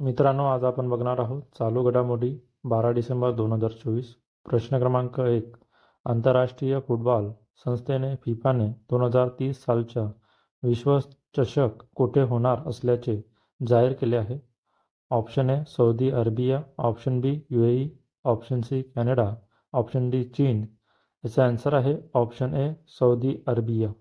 मित्रांनो, आज आपण बघणार आहोत चालू घडामोडी 12 डिसेंबर 2024. प्रश्न क्रमांक 1. आंतरराष्ट्रीय फुटबॉल संस्थेने फिफाने 2030 सालच्या विश्वचषक कोठे होणार असल्याचे जाहीर केले आहे? Option A Saudi Arabia, option B UAE, option C Canada, option D चीन. याचा आन्सर आहे ऑप्शन ए सौदी अरेबिया.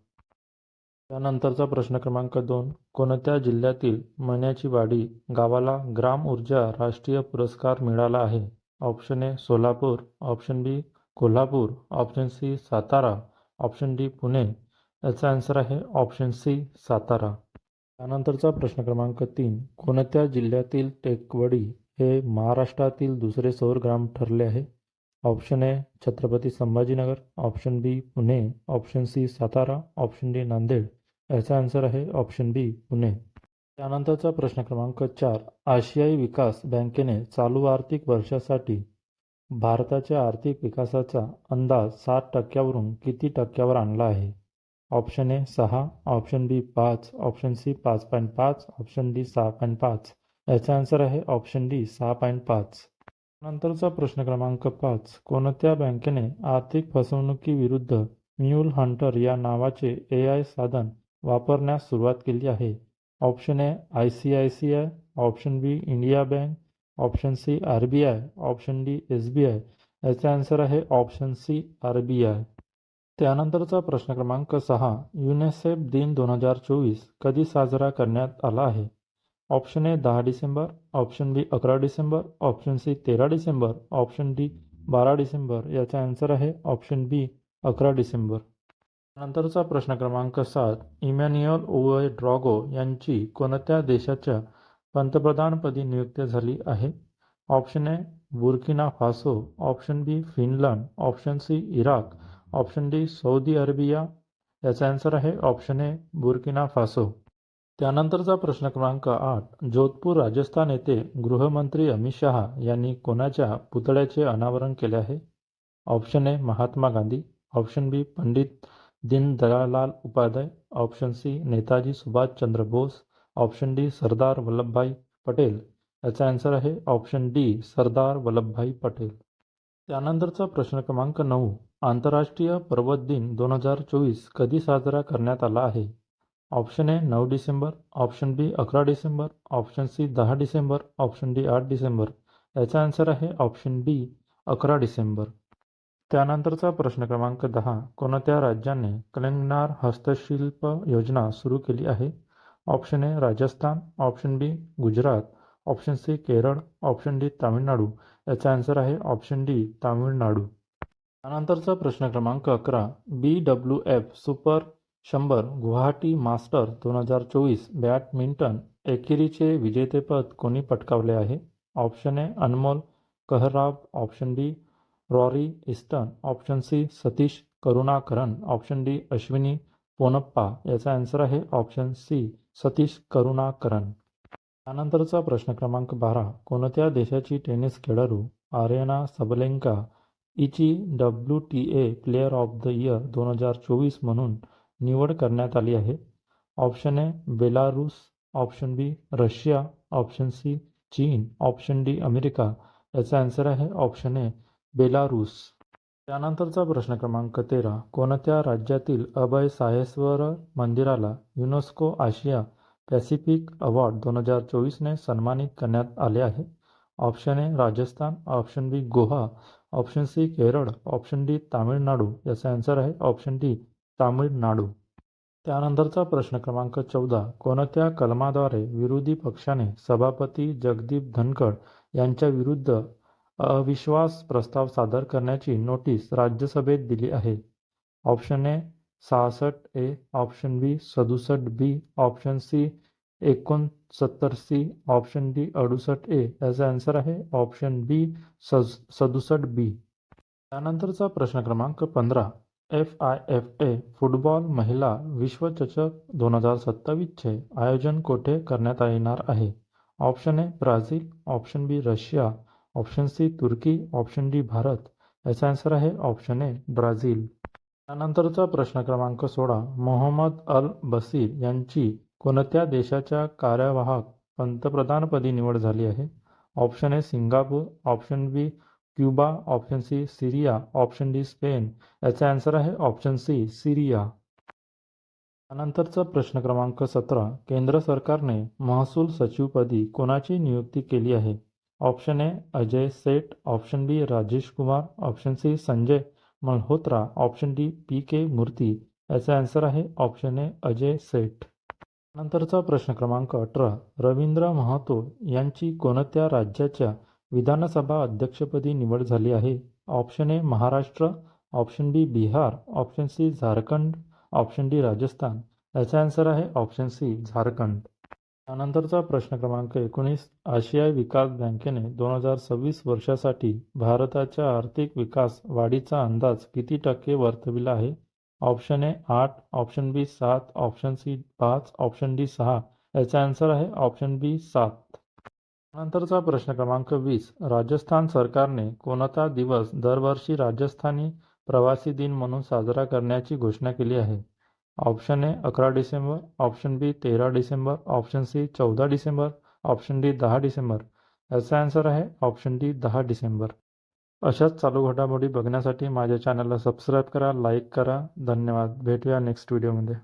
त्यानंतरचा प्रश्न क्रमांक 2. कोणत्या जिल्ह्यातील मण्याची वाडी गावाला ग्राम ऊर्जा राष्ट्रीय पुरस्कार मिळाला आहे? Option A Solapur, option B Kolhapur, option C Satara, option D Pune. याचा आन्सर आहे ऑप्शन सी सातारा. त्यानंतरचा प्रश्न क्रमांक 3. कोणत्या जिल्ह्यातील टेकवडी हे महाराष्ट्रातील दुसरे सौर ग्राम ठरले आहे? Option A Chhatrapati Sambhajinagar, option B Pune, option C Satara, option D Nanded. याचा आन्सर आहे ऑप्शन बी पुणे. त्यानंतरचा प्रश्न क्रमांक 4. आशियाई विकास बँकेने चालू आर्थिक वर्षासाठी भारताच्या आर्थिक विकासाचा अंदाज 7% किती टक्क्यावर आणला आहे? Option A 6, option B 5, option C 5.5, option D 6.5. याचा आन्सर आहे ऑप्शन डी 6.5. नंतरचा प्रश्न क्रमांक 5. कोणत्या बँकेने आर्थिक फसवणुकीविरुद्ध म्यूल हंटर या नावाचे AI साधन वापरण्यास सुरुवात केली आहे? Option A ICICI, option B India bank, option C RBI, option D SBI. याचा आन्सर आहे ऑप्शन सी RBI. त्यानंतरचा प्रश्न क्रमांक 6. युनिसेफ दिन 2024 कधी साजरा करण्यात आला आहे? Option A 10 December, option B 11 December, option C 13 December, option D 12 December. याचा आन्सर आहे ऑप्शन बी 11 डिसेंबर. नंतरचा प्रश्न क्रमांक 7. इमॅन्युएल ओएड्रागो यांची कोणत्या देशाच्या पंतप्रधानपदी नियुक्ती झाली आहे? Option A Burkina Faso, option B Finland, option C Iraq, option D Saudi Arabia. याचा आन्सर आहे ऑप्शन ए बुर्किना फासो. त्यानंतरचा प्रश्न क्रमांक 8. जोधपूर राजस्थान येथे गृहमंत्री अमित शहा यांनी कोणाच्या पुतळ्याचे अनावरण केले आहे? Option A Mahatma Gandhi, option B Pandit Deendayal Upadhyay, option C Netaji Subhashchandra Bose, option D Sardar Vallabhbhai Patel. याचा आन्सर आहे ऑप्शन डी सरदार वल्लभभाई पटेल. त्यानंतरचा प्रश्न क्रमांक 9. आंतरराष्ट्रीय पर्वत दिन 2024 कधी साजरा करण्यात आला आहे? Option A 9 December, option B 11 December, option C 10 December, option D 8 December. याचा आन्सर आहे ऑप्शन बी 11 डिसेंबर. त्यानंतरचा प्रश्न क्रमांक 10. कोणत्या राज्याने कलिंगनार हस्तशिल्प योजना सुरू केली आहे? Option A Rajasthan, option B Gujarat, option C Kerala, option D Tamil Nadu. याचा आन्सर आहे ऑप्शन डी तामिळनाडू. त्यानंतरचा प्रश्न क्रमांक 11. BWF super 100 Guwahati master 2024 badminton एकेरीचे विजेतेपद कोणी पटकावले आहे? Option A Anmol Kharb, option B Rory Easton, option C Satish Karunakaran, option D Ashwini Ponnappa. याचा आन्सर आहे ऑप्शन सी सतीश करुणाकरन. त्यानंतरचा प्रश्न क्रमांक 12. कोणत्या देशाची टेनिस खेळाडू आर्यना सबलेंका हिची WTA player of the year 2024 म्हणून निवड करण्यात आली आहे? Option A Belarus, option B Russia, option C चीन, ऑप्शन डी अमेरिका. याचा आन्सर आहे ऑप्शन ए बेलारूस. त्यानंतरचा प्रश्न क्रमांक 13. कोणत्या राज्यातील अभय साहेश्वर मंदिराला युनेस्को आशिया पॅसिफिक अवॉर्ड 2024ने सन्मानित करण्यात आले आहे? Option A Rajasthan, option B Goa, option C Kerala, option D Tamil Nadu. याचा आन्सर आहे ऑप्शन डी तामिळनाडू. त्यानंतरचा प्रश्न क्रमांक 14. कोणत्या कलमाद्वारे विरोधी पक्षाने सभापती जगदीप धनखड यांच्या विरुद्ध अविश्वास प्रस्ताव सादर करण्याची नोटीस राज्यसभेत दिली आहे? Option A 66A, option B 67B, option C 69C, option D 68A. याचा आन्सर आहे ऑप्शन बी 67B. त्यानंतरचा प्रश्न क्रमांक 15. FIFA फुटबॉल महिला विश्वचषक 2027चे आयोजन कोठे करण्यात येणार आहे? Option A Brazil, option B Russia, option C तुर्की, ऑप्शन डी भारत. याचा आन्सर आहे ऑप्शन ए ब्राझील. त्यानंतरचा प्रश्न क्रमांक 16. मोहम्मद अल बशीर यांची कोणत्या देशाच्या कार्यवाहक पंतप्रधानपदी निवड झाली आहे? Option A Singapore, option B Cuba, option C Syria, option D Spain. याचा आन्सर आहे ऑप्शन सी सिरिया. त्यानंतरचा प्रश्न क्रमांक 17. केंद्र सरकारने महसूल सचिवपदी कोणाची नियुक्ती केली आहे? Option A Ajay Seth, option B Rajesh Kumar, option C Sanjay Malhotra, option D PK Murthy. याचा आन्सर आहे ऑप्शन ए अजय सेठ. नंतरचा प्रश्न क्रमांक 18. रवींद्र महतो यांची कोणत्या राज्याच्या विधानसभा अध्यक्षपदी निवड झाली आहे? Option A Maharashtra, option B Bihar, option C Jharkhand, option D Rajasthan. याचा आन्सर आहे ऑप्शन सी झारखंड. त्यानंतरचा प्रश्न क्रमांक 19. आशियाई विकास बँकेने 2026 वर्षासाठी भारताच्या आर्थिक विकास वाढीचा अंदाज किती टक्के वर्तविला आहे? Option A 8, option B 7, option C 5, option D 6. याचा आन्सर आहे ऑप्शन बी 7. नंतरचा प्रश्न क्रमांक 20. राजस्थान सरकारने कोणता दिवस दरवर्षी राजस्थानी प्रवासी दिन म्हणून साजरा करण्याची घोषणा केली आहे? Option A 11 December, option B 13 December, option C 14 December, option D 10 December. याचा आन्सर आहे ऑप्शन डी 10 डिसेंबर. अशाच चालू घडामोडी बघण्यासाठी माझ्या चॅनलला सबस्क्राईब करा, लाईक करा. धन्यवाद. भेटूया नेक्स्ट व्हिडिओमध्ये.